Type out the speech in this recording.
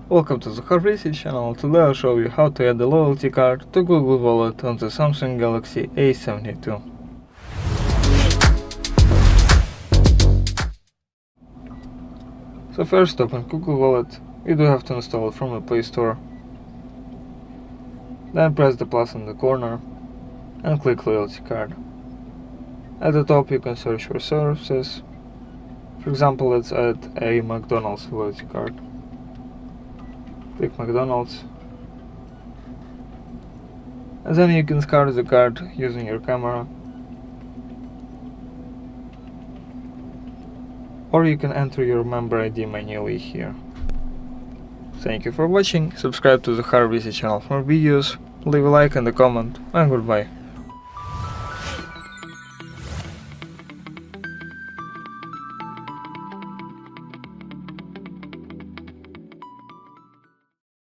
Welcome to the Hard Research channel. Today I'll show you how to add a loyalty card to Google Wallet on the Samsung Galaxy A72. So first, open Google Wallet. You do have to install it from the Play Store. Then press the plus in the corner and click loyalty card. At the top you can search for services. For example, let's add a McDonald's loyalty card. Click McDonald's, and then you can scan the card using your camera, or you can enter your member ID manually here. Thank you for watching. Subscribe to the Hard Research channel for more videos, leave a like and a comment, and goodbye.